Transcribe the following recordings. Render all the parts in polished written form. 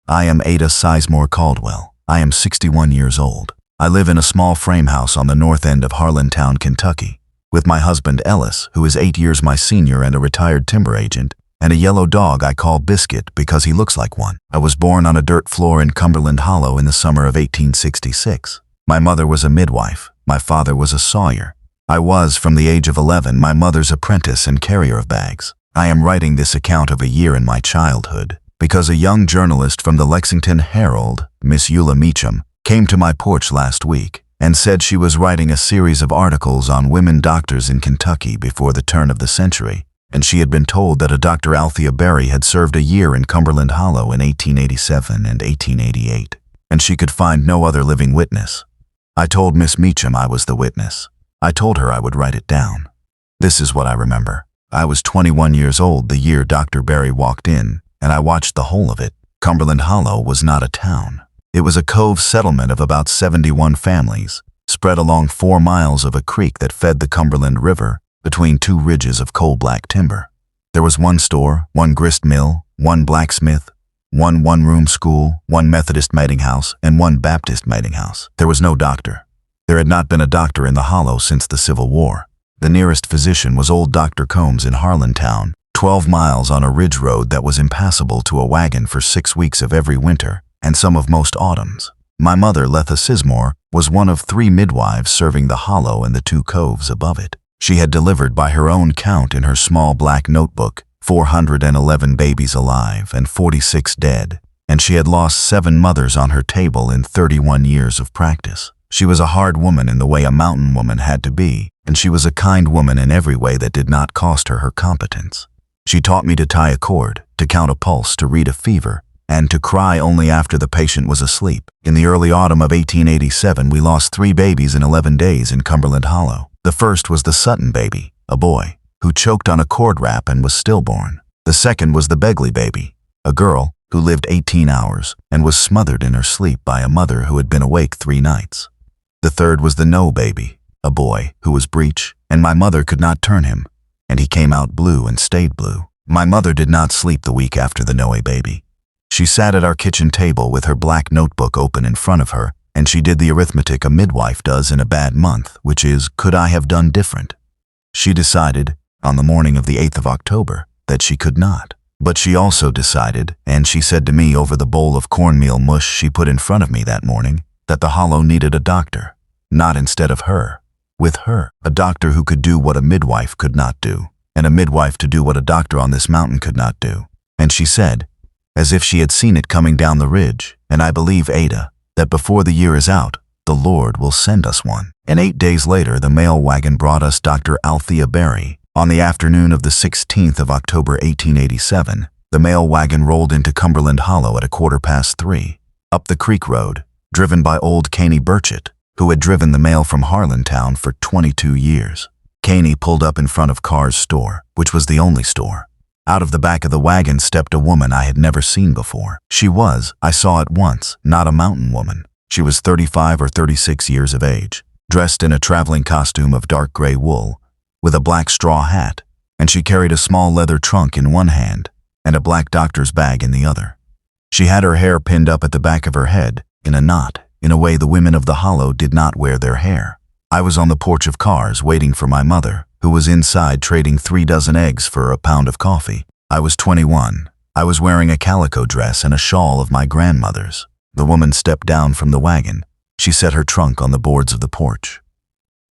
I am Ada Sizemore Caldwell. I am 61 years old. I live in a small frame house on the north end of Harlantown, Kentucky, with my husband Ellis, who is 8 years my senior and a retired timber agent, and a yellow dog I call Biscuit because he looks like one. I was born on a dirt floor in Cumberland Hollow in the summer of 1866. My mother was a midwife. My father was a sawyer. I was, from the age of 11, my mother's apprentice and carrier of bags. I am writing this account of a year in my childhood because a young journalist from the Lexington Herald, Miss Eula Meacham, came to my porch last week and said she was writing a series of articles on women doctors in Kentucky before the turn of the century, and she had been told that a Dr. Althea Berry had served a year in Cumberland Hollow in 1887 and 1888, and she could find no other living witness. I told Miss Meacham I was the witness. I told her I would write it down. This is what I remember. I was 21 years old the year Dr. Berry walked in, and I watched the whole of it. Cumberland Hollow was not a town. It was a cove settlement of about 71 families, spread along 4 miles of a creek that fed the Cumberland River between 2 ridges of coal-black timber. There was 1 store, 1 grist mill, 1 blacksmith, 1 one-room school, 1 Methodist meeting house, and 1 Baptist meeting house. There was no doctor. There had not been a doctor in the Hollow since the Civil War. The nearest physician was old Dr. Combs in Harlantown, 12 miles on a ridge road that was impassable to a wagon for 6 weeks of every winter and some of most autumns. My mother, Letha Sizemore, was one of 3 midwives serving the Hollow and the 2 coves above it. She had delivered by her own count in her small black notebook 411 babies alive and 46 dead, and she had lost 7 mothers on her table in 31 years of practice. She was a hard woman in the way a mountain woman had to be, and she was a kind woman in every way that did not cost her her competence. She taught me to tie a cord, to count a pulse, to read a fever, and to cry only after the patient was asleep. In the early autumn of 1887, we lost 3 babies in 11 days in Cumberland Hollow. The first was the Sutton baby, a boy, who choked on a cord wrap and was stillborn. The second was the Begley baby, a girl who lived 18 hours and was smothered in her sleep by a mother who had been awake 3 nights. The third was the No baby, a boy who was breech, and my mother could not turn him, and he came out blue and stayed blue. My mother did not sleep the week after the Noe baby. She sat at our kitchen table with her black notebook open in front of her, and she did the arithmetic a midwife does in a bad month, which is, could I have done different? She decided, on the morning of the 8th of October, that she could not. But she also decided, and she said to me over the bowl of cornmeal mush she put in front of me that morning, that the Hollow needed a doctor, not instead of her, with her. A doctor who could do what a midwife could not do, and a midwife to do what a doctor on this mountain could not do. And she said, as if she had seen it coming down the ridge, and I believe, Ada, that before the year is out, the Lord will send us one. And 8 days later, the mail wagon brought us Dr. Althea Berry. On the afternoon of the 16th of October 1887, the mail wagon rolled into Cumberland Hollow at 3:15, up the creek road, driven by old Caney Burchett, who had driven the mail from Harlantown for 22 years. Caney pulled up in front of Carr's store, which was the only store. Out of the back of the wagon stepped a woman I had never seen before. She was, I saw at once, not a mountain woman. She was 35 or 36 years of age, dressed in a traveling costume of dark gray wool, with a black straw hat, and she carried a small leather trunk in one hand and a black doctor's bag in the other. She had her hair pinned up at the back of her head, in a knot, in a way the women of the Hollow did not wear their hair. I was on the porch of Carr's waiting for my mother, who was inside trading 3 dozen eggs for a pound of coffee. I was 21. I was wearing a calico dress and a shawl of my grandmother's. The woman stepped down from the wagon. She set her trunk on the boards of the porch.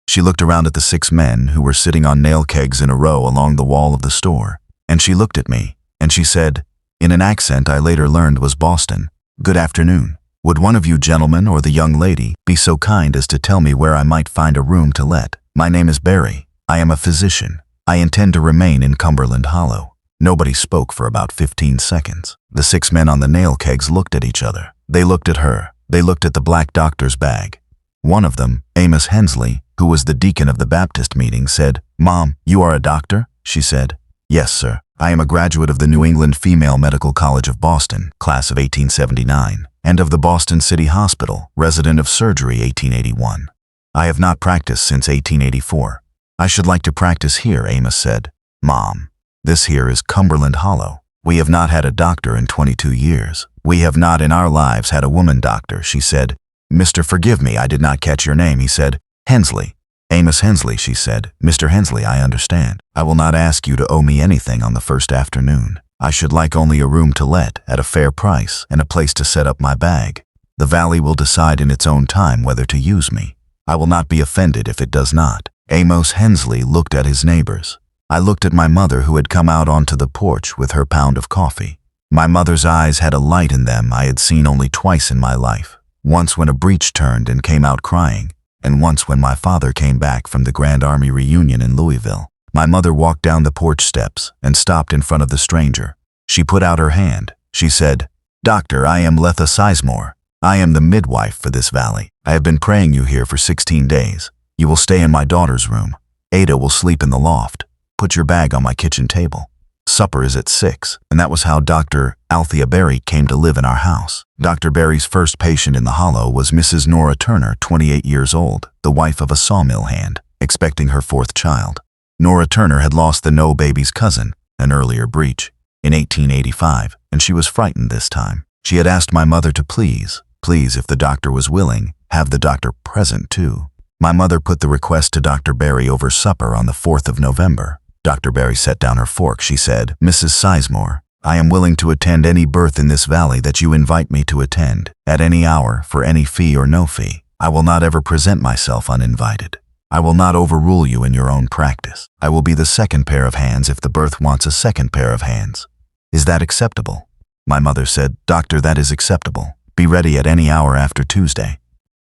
She looked around at the 6 men who were sitting on nail kegs in a row along the wall of the store, and she looked at me, and she said, in an accent I later learned was Boston, "Good afternoon. Would one of you gentlemen or the young lady be so kind as to tell me where I might find a room to let? My name is Berry. I am a physician. I intend to remain in Cumberland Hollow." Nobody spoke for about 15 seconds. The 6 men on the nail kegs looked at each other. They looked at her. They looked at the black doctor's bag. One of them, Amos Hensley, who was the deacon of the Baptist meeting, said, "Mom, you are a doctor?" She said, "Yes, sir. I am a graduate of the New England Female Medical College of Boston, class of 1879, and of the Boston City Hospital, resident of surgery 1881. I have not practiced since 1884. I should like to practice here," Amos said. "Mom, this here is Cumberland Hollow. We have not had a doctor in 22 years. We have not in our lives had a woman doctor, she said. Mr. Forgive me, I did not catch your name, he said. Hensley. Amos Hensley, she said. Mr. Hensley, I understand. I will not ask you to owe me anything on the first afternoon. I should like only a room to let at a fair price and a place to set up my bag. The valley will decide in its own time whether to use me. I will not be offended if it does not. Amos Hensley looked at his neighbors. I looked at my mother, who had come out onto the porch with her pound of coffee. My mother's eyes had a light in them I had seen only twice in my life. Once when a breech turned and came out crying, and once when my father came back from the Grand Army reunion in Louisville. My mother walked down the porch steps and stopped in front of the stranger. She put out her hand. She said, "Doctor, I am Letha Sizemore. I am the midwife for this valley. I have been praying you here for 16 days. You will stay in my daughter's room. Ada will sleep in the loft. Put your bag on my kitchen table. Supper is at 6, and that was how Dr. Althea Berry came to live in our house. Dr. Berry's first patient in the Hollow was Mrs. Nora Turner, 28 years old, the wife of a sawmill hand, expecting her 4th child. Nora Turner had lost the no baby's cousin, an earlier breech, in 1885, and she was frightened this time. She had asked my mother to please, if the doctor was willing, have the doctor present too. My mother put the request to Dr. Berry over supper on the 4th of November. Dr. Berry set down her fork. She said, "Mrs. Sizemore, I am willing to attend any birth in this valley that you invite me to attend, at any hour, for any fee or no fee. I will not ever present myself uninvited. I will not overrule you in your own practice. I will be the second pair of hands if the birth wants a second pair of hands. Is that acceptable?" My mother said, "Doctor, that is acceptable. Be ready at any hour after Tuesday."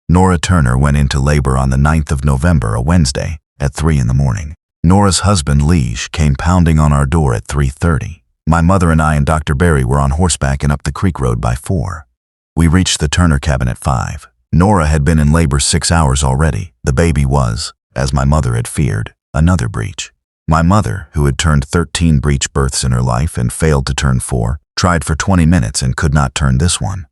Nora Turner went into labor on the 9th of November, a Wednesday, at 3 in the morning. Nora's husband, Lige, came pounding on our door at 3:30. My mother and I and Dr. Berry were on horseback and up the creek road by 4. We reached the Turner cabin at 5. Nora had been in labor 6 hours already. The baby was, as my mother had feared, another breech. My mother, who had turned 13 breech births in her life and failed to turn 4, tried for 20 minutes and could not turn this one.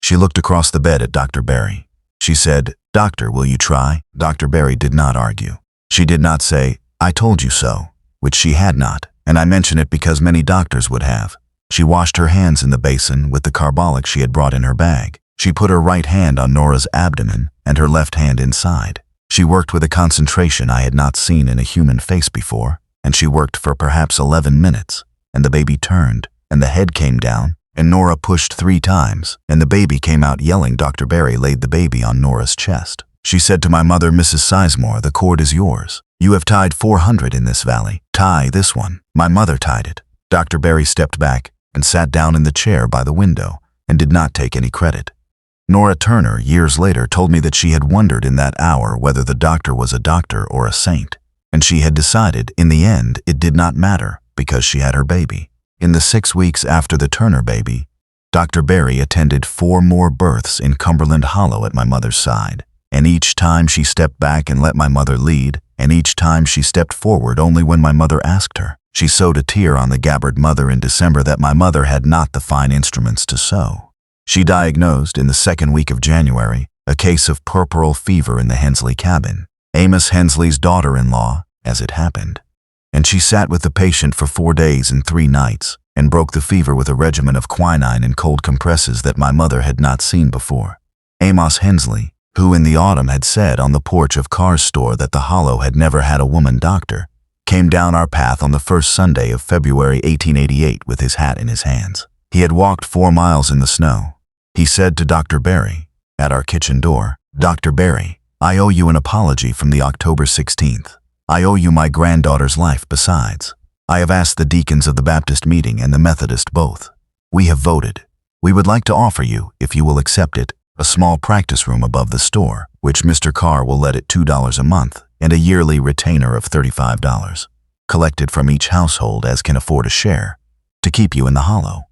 She looked across the bed at Dr. Berry. She said, "Doctor, will you try?" Dr. Berry did not argue. She did not say, "I told you so," which she had not, and I mention it because many doctors would have. She washed her hands in the basin with the carbolic she had brought in her bag. She put her right hand on Nora's abdomen and her left hand inside. She worked with a concentration I had not seen in a human face before, and she worked for perhaps 11 minutes, and the baby turned, and the head came down, and Nora pushed 3 times, and the baby came out yelling. Dr. Berry laid the baby on Nora's chest. She said to my mother, "Mrs. Sizemore, the cord is yours. You have tied 400 in this valley. Tie this one." My mother tied it. Dr. Berry stepped back and sat down in the chair by the window and did not take any credit. Nora Turner, years later, told me that she had wondered in that hour whether the doctor was a doctor or a saint, and she had decided in the end it did not matter because she had her baby. In the 6 weeks after the Turner baby, Dr. Berry attended 4 more births in Cumberland Hollow at my mother's side, and each time she stepped back and let my mother lead, and each time she stepped forward only when my mother asked her. She sewed a tear on the gabbered mother in December that my mother had not the fine instruments to sew. She diagnosed in the 2nd week of January a case of puerperal fever in the Hensley cabin, Amos Hensley's daughter-in-law, as it happened. And she sat with the patient for 4 days and 3 nights and broke the fever with a regimen of quinine and cold compresses that my mother had not seen before. Amos Hensley, who in the autumn had said on the porch of Carr's store that the Hollow had never had a woman doctor, came down our path on the first Sunday of February 1888 with his hat in his hands. He had walked 4 miles in the snow. He said to Dr. Berry, at our kitchen door, "Dr. Berry, I owe you an apology from the October 16th. I owe you my granddaughter's life besides. I have asked the deacons of the Baptist meeting and the Methodist both. We have voted. We would like to offer you, if you will accept it, a small practice room above the store, which Mr. Carr will let at $2 a month, and a yearly retainer of $35, collected from each household as can afford a share, to keep you in the Hollow.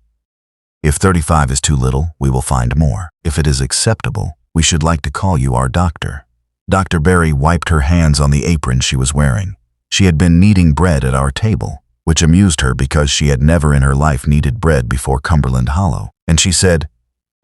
If 35 is too little, we will find more. If it is acceptable, we should like to call you our doctor." Dr. Berry wiped her hands on the apron she was wearing. She had been kneading bread at our table, which amused her because she had never in her life kneaded bread before Cumberland Hollow, and she said,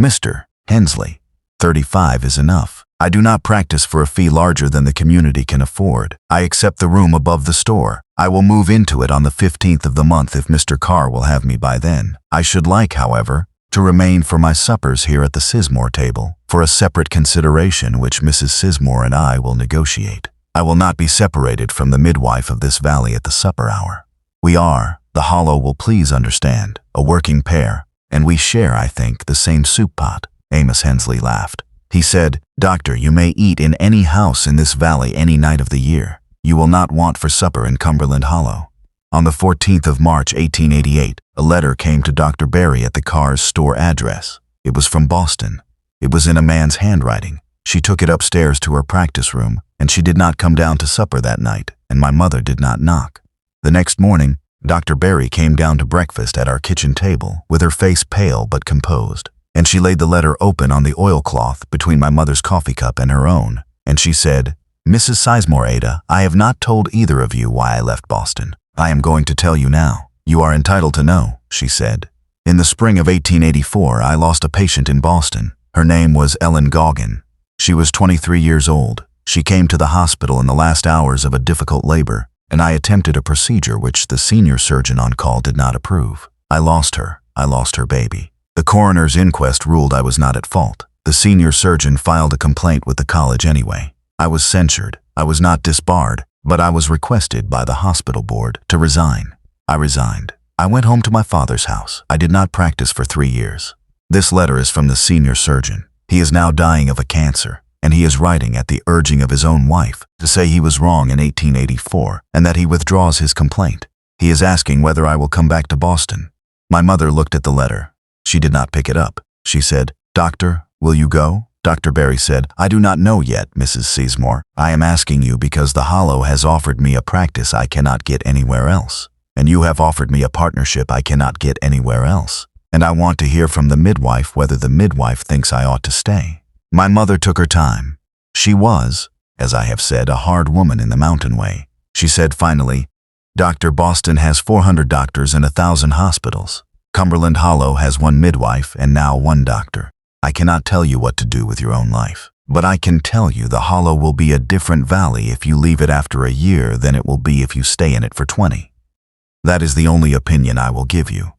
"Mr. Hensley, 35 is enough. I do not practice for a fee larger than the community can afford. I accept the room above the store. I will move into it on the 15th of the month if Mr. Carr will have me by then. I should like, however, to remain for my suppers here at the Sizemore table, for a separate consideration which Mrs. Sizemore and I will negotiate. I will not be separated from the midwife of this valley at the supper hour. We are, the Hollow will please understand, a working pair, and we share, I think, the same soup pot." Amos Hensley laughed. He said, "Doctor, you may eat in any house in this valley any night of the year. You will not want for supper in Cumberland Hollow." On the 14th of March, 1888, a letter came to Dr. Berry at the Carr's store address. It was from Boston. It was in a man's handwriting. She took it upstairs to her practice room, and she did not come down to supper that night, and my mother did not knock. The next morning, Dr. Berry came down to breakfast at our kitchen table, with her face pale but composed, and she laid the letter open on the oilcloth between my mother's coffee cup and her own, and she said, "Mrs. Sizemore, Ada, I have not told either of you why I left Boston. I am going to tell you now. You are entitled to know," she said. "In the spring of 1884, I lost a patient in Boston. Her name was Ellen Goggin. She was 23 years old. She came to the hospital in the last hours of a difficult labor, and I attempted a procedure which the senior surgeon on call did not approve. I lost her. I lost her baby. The coroner's inquest ruled I was not at fault. The senior surgeon filed a complaint with the college anyway. I was censured. I was not disbarred, but I was requested by the hospital board to resign. I resigned. I went home to my father's house. I did not practice for 3 years. This letter is from the senior surgeon. He is now dying of a cancer, and he is writing at the urging of his own wife to say he was wrong in 1884 and that he withdraws his complaint. He is asking whether I will come back to Boston." My mother looked at the letter. She did not pick it up. She said, "Doctor, will you go?" Dr. Berry said, "I do not know yet, Mrs. Sizemore. I am asking you because the Hollow has offered me a practice I cannot get anywhere else, and you have offered me a partnership I cannot get anywhere else. And I want to hear from the midwife whether the midwife thinks I ought to stay." My mother took her time. She was, as I have said, a hard woman in the mountain way. She said finally, "Dr. Boston has 400 doctors and 1,000 hospitals. Cumberland Hollow has 1 midwife and now 1 doctor. I cannot tell you what to do with your own life, but I can tell you the Hollow will be a different valley if you leave it after a year than it will be if you stay in it for 20. That is the only opinion I will give you."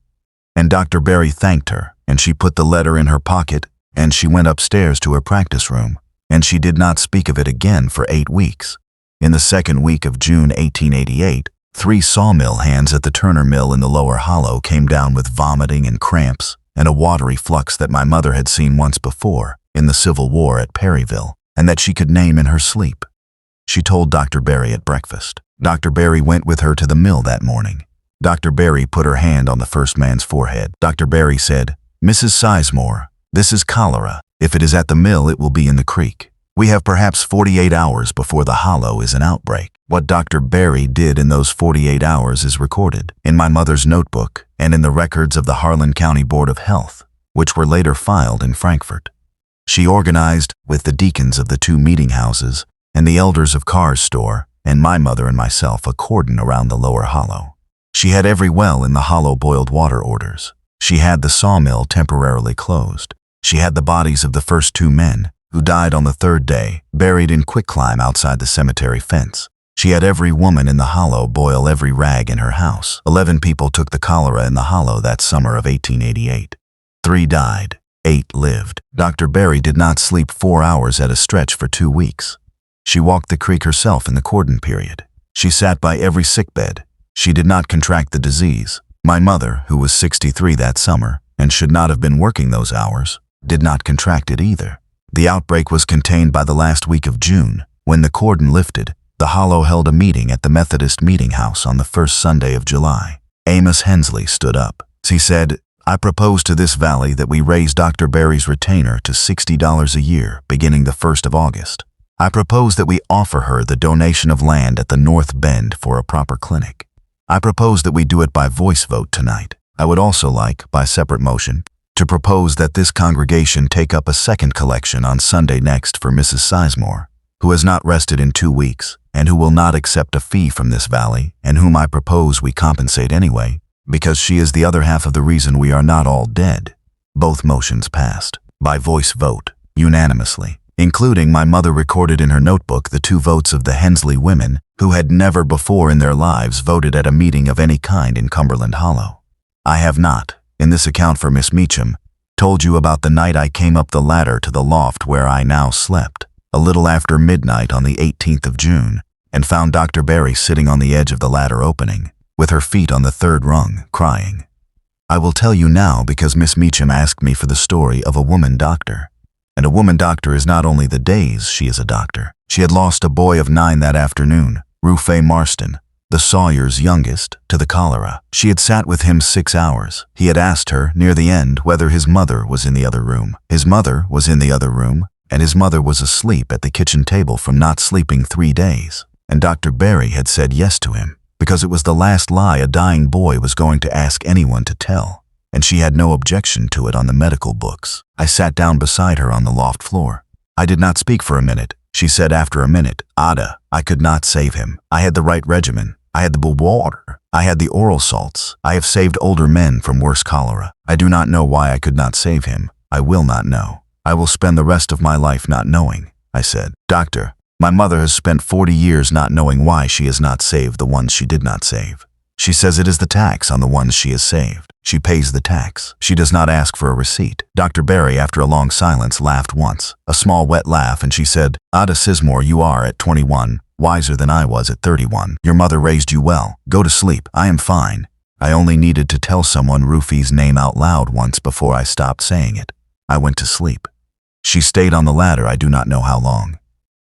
And Dr. Berry thanked her, and she put the letter in her pocket, and she went upstairs to her practice room, and she did not speak of it again for 8 weeks. In the second week of June 1888, 3 sawmill hands at the Turner Mill in the Lower Hollow came down with vomiting and cramps and a watery flux that my mother had seen once before in the Civil War at Perryville, and that she could name in her sleep. She told Dr. Berry at breakfast. Dr. Berry went with her to the mill that morning. Dr. Berry put her hand on the first man's forehead. Dr. Berry said, "Mrs. Sizemore, this is cholera. If it is at the mill, it will be in the creek. We have perhaps 48 hours before the Hollow is an outbreak." What Dr. Berry did in those 48 hours is recorded in my mother's notebook and in the records of the Harlan County Board of Health, which were later filed in Frankfort. She organized, with the deacons of the 2 meeting houses and the elders of Carr's store, and my mother and myself, a cordon around the Lower Hollow. She had every well in the Hollow boiled water orders. She had the sawmill temporarily closed. She had the bodies of the first 2 men, who died on the 3rd day, buried in quicklime outside the cemetery fence. She had every woman in the Hollow boil every rag in her house. 11 people took the cholera in the Hollow that summer of 1888. 3 died. 8 lived. Dr. Berry did not sleep 4 hours at a stretch for 2 weeks. She walked the creek herself in the cordon period. She sat by every sickbed. She did not contract the disease. My mother, who was 63 that summer and should not have been working those hours, did not contract it either. The outbreak was contained by the last week of June. When the cordon lifted, the Hollow held a meeting at the Methodist Meeting House on the first Sunday of July. Amos Hensley stood up. He said, "I propose to this valley that we raise Dr. Berry's retainer to $60 a year, beginning the 1st of August. I propose that we offer her the donation of land at the North Bend for a proper clinic. I propose that we do it by voice vote tonight. I would also like, by separate motion, to propose that this congregation take up a second collection on Sunday next for Mrs. Sizemore, who has not rested in 2 weeks, and who will not accept a fee from this valley, and whom I propose we compensate anyway, because she is the other half of the reason we are not all dead." Both motions passed, by voice vote, unanimously. including my mother recorded in her notebook the 2 votes of the Hensley women who had never before in their lives voted at a meeting of any kind in Cumberland Hollow. I have not, in this account for Miss Meacham, told you about the night I came up the ladder to the loft where I now slept, a little after midnight on the 18th of June, and found Dr. Barry sitting on the edge of the ladder opening, with her feet on the 3rd rung, crying. I will tell you now because Miss Meacham asked me for the story of a woman doctor. And a woman doctor is not only the days she is a doctor. She had lost a boy of 9 that afternoon, Rufus Marston, the Sawyers' youngest, to the cholera. She had sat with him 6 hours. He had asked her, near the end, whether his mother was in the other room. His mother was in the other room, and his mother was asleep at the kitchen table from not sleeping 3 days. And Dr. Barry had said yes to him, because it was the last lie a dying boy was going to ask anyone to tell. And she had no objection to it on the medical books. I sat down beside her on the loft floor. I did not speak for a minute. She said after a minute, Ada, I could not save him. I had the right regimen. I had the blue water. I had the oral salts. I have saved older men from worse cholera. I do not know why I could not save him. I will not know. I will spend the rest of my life not knowing, I said. Doctor, my mother has spent 40 years not knowing why she has not saved the ones she did not save. She says it is the tax on the ones she has saved. She pays the tax. She does not ask for a receipt. Dr. Barry, after a long silence, laughed once, a small wet laugh, and she said, Ada Sizemore, you are, at 21, wiser than I was at 31. Your mother raised you well. Go to sleep. I am fine. I only needed to tell someone Rufy's name out loud once before I stopped saying it. I went to sleep. She stayed on the ladder I do not know how long.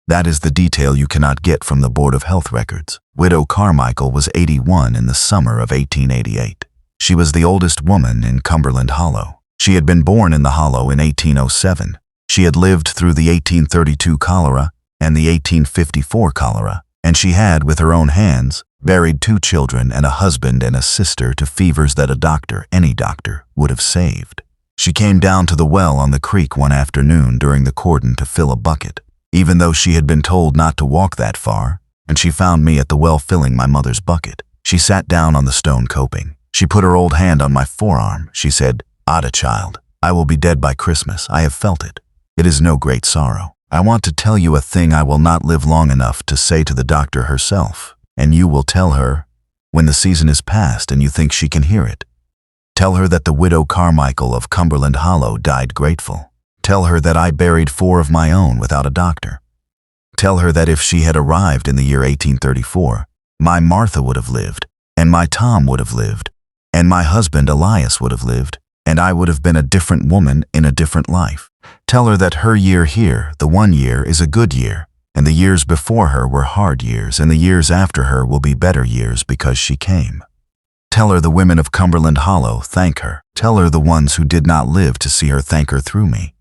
That is the detail you cannot get from the Board of Health records. Widow Carmichael was 81 in the summer of 1888. She was the oldest woman in Cumberland Hollow. She had been born in the Hollow in 1807. She had lived through the 1832 cholera and the 1854 cholera, and she had, with her own hands, buried 2 children and a husband and a sister to fevers that a doctor, any doctor, would have saved. She came down to the well on the creek one afternoon during the cordon to fill a bucket, even though she had been told not to walk that far, and she found me at the well filling my mother's bucket. She sat down on the stone coping. She put her old hand on my forearm. She said, Ada, child, I will be dead by Christmas. I have felt it. It is no great sorrow. I want to tell you a thing I will not live long enough to say to the doctor herself, and you will tell her when the season is past and you think she can hear it. Tell her that the widow Carmichael of Cumberland Hollow died grateful. Tell her that I buried 4 of my own without a doctor. Tell her that if she had arrived in the year 1834, my Martha would have lived, and my Tom would have lived, and my husband Elias would have lived, and I would have been a different woman in a different life. Tell her that her year here, the 1 year, is a good year, and the years before her were hard years, and the years after her will be better years because she came. Tell her the women of Cumberland Hollow thank her. Tell her the ones who did not live to see her thank her through me.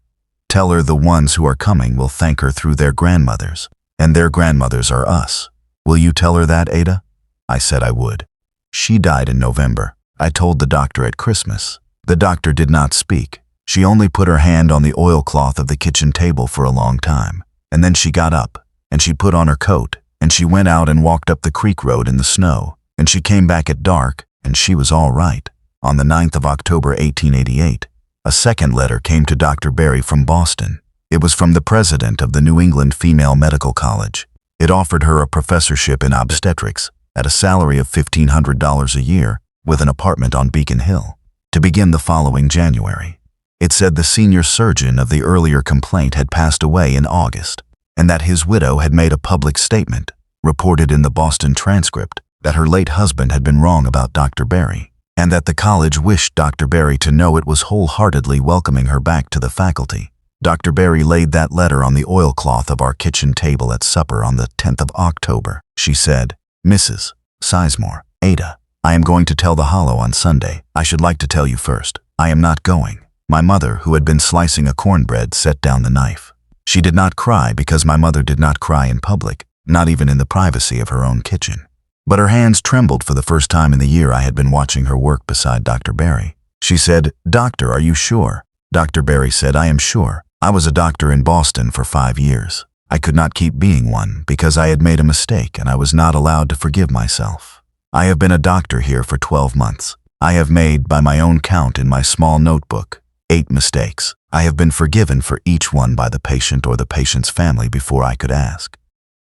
Tell her the ones who are coming will thank her through their grandmothers, and their grandmothers are us. Will you tell her that, Ada? I said I would. She died in November. I told the doctor at Christmas. The doctor did not speak. She only put her hand on the oilcloth of the kitchen table for a long time, and then she got up, and she put on her coat, and she went out and walked up the creek road in the snow, and she came back at dark, and she was all right. On the 9th of October 1888, a second letter came to Dr. Barry from Boston. It was from the president of the New England Female Medical College. It offered her a professorship in obstetrics at a salary of $1,500 a year with an apartment on Beacon Hill to begin the following January. It said the senior surgeon of the earlier complaint had passed away in August, and that his widow had made a public statement, reported in the Boston Transcript, that her late husband had been wrong about Dr. Barry, and that the college wished Dr. Barry to know it was wholeheartedly welcoming her back to the faculty. Dr. Barry laid that letter on the oilcloth of our kitchen table at supper on the 10th of October. She said, Mrs. Sizemore, Ada, I am going to tell the Hollow on Sunday. I should like to tell you first. I am not going. My mother, who had been slicing a cornbread, set down the knife. She did not cry because my mother did not cry in public, not even in the privacy of her own kitchen. But her hands trembled for the first time in the year I had been watching her work beside Dr. Barry. She said, Doctor, are you sure? Dr. Barry said, I am sure. I was a doctor in Boston for 5 years. I could not keep being one because I had made a mistake and I was not allowed to forgive myself. I have been a doctor here for 12 months. I have made, by my own count in my small notebook, 8 mistakes. I have been forgiven for each one by the patient or the patient's family before I could ask.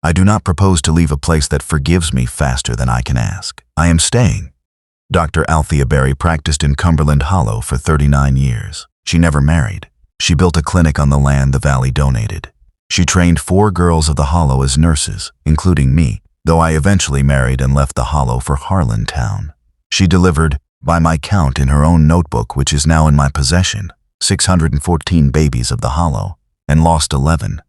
I do not propose to leave a place that forgives me faster than I can ask. I am staying. Dr. Althea Berry practiced in Cumberland Hollow for 39 years. She never married. She built a clinic on the land the valley donated. She trained 4 girls of the Hollow as nurses, including me, though I eventually married and left the Hollow for Harlantown. She delivered, by my count in her own notebook which is now in my possession, 614 babies of the Hollow, and lost 11.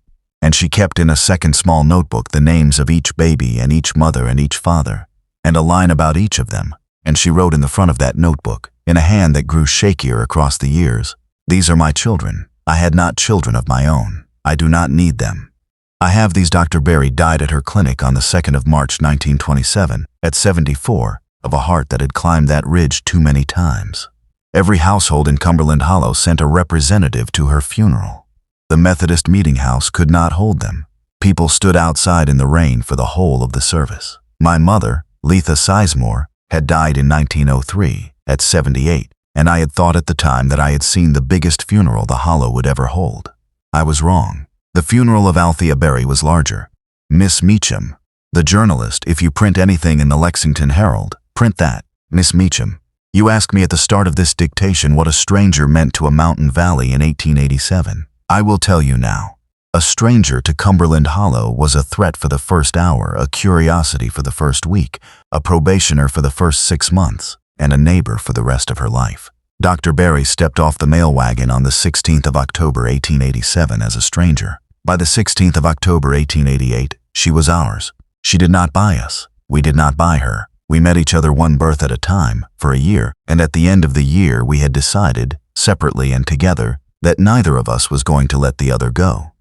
And she kept in a second small notebook the names of each baby and each mother and each father, and a line about each of them, and she wrote in the front of that notebook, in a hand that grew shakier across the years, "These are my children. I had not children of my own. I do not need them." I have these. Dr. Berry died at her clinic on the 2nd of March 1927, at 74, of a heart that had climbed that ridge too many times. Every household in Cumberland Hollow sent a representative to her funeral. The Methodist meeting house could not hold them. People stood outside in the rain for the whole of the service. My mother, Letha Sizemore, had died in 1903, at 78, and I had thought at the time that I had seen the biggest funeral the Hollow would ever hold. I was wrong. The funeral of Althea Berry was larger. Miss Meacham, the journalist, if you print anything in the Lexington Herald, print that. Miss Meacham, you asked me at the start of this dictation what a stranger meant to a mountain valley in 1887. I will tell you now. A stranger to Cumberland Hollow was a threat for the first hour, a curiosity for the first week, a probationer for the first 6 months, and a neighbor for the rest of her life. Dr. Berry stepped off the mail wagon on the 16th of October 1887 as a stranger. By the 16th of October 1888, she was ours. She did not buy us. We did not buy her. We met each other one birth at a time, for a year, and at the end of the year we had decided, separately and together, that neither of us was going to let the other go.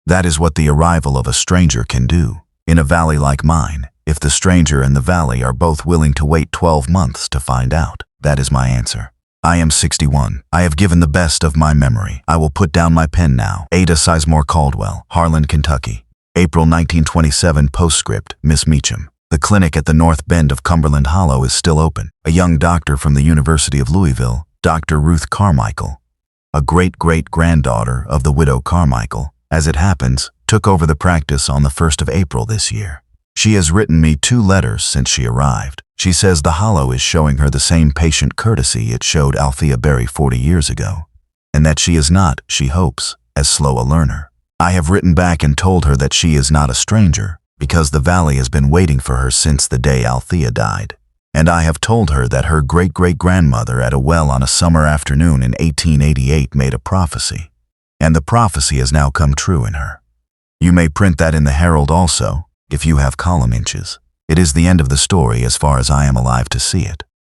That is what the arrival of a stranger can do. In a valley like mine, if the stranger and the valley are both willing to wait 12 months to find out, that is my answer. I am 61. I have given the best of my memory. I will put down my pen now. Ada Sizemore Caldwell, Harlan, Kentucky. April 1927. Postscript, Miss Meacham. The clinic at the north bend of Cumberland Hollow is still open. A young doctor from the University of Louisville, Dr. Ruth Carmichael, a great-great-granddaughter of the widow Carmichael, as it happens, took over the practice on the 1st of April this year. She has written me 2 letters since she arrived. She says the Hollow is showing her the same patient courtesy it showed Althea Berry 40 years ago, and that she is not, she hopes, as slow a learner. I have written back and told her that she is not a stranger, because the valley has been waiting for her since the day Althea died. And I have told her that her great-great-grandmother at a well on a summer afternoon in 1888 made a prophecy, and the prophecy has now come true in her. You may print that in the Herald also, if you have column inches. It is the end of the story as far as I am alive to see it.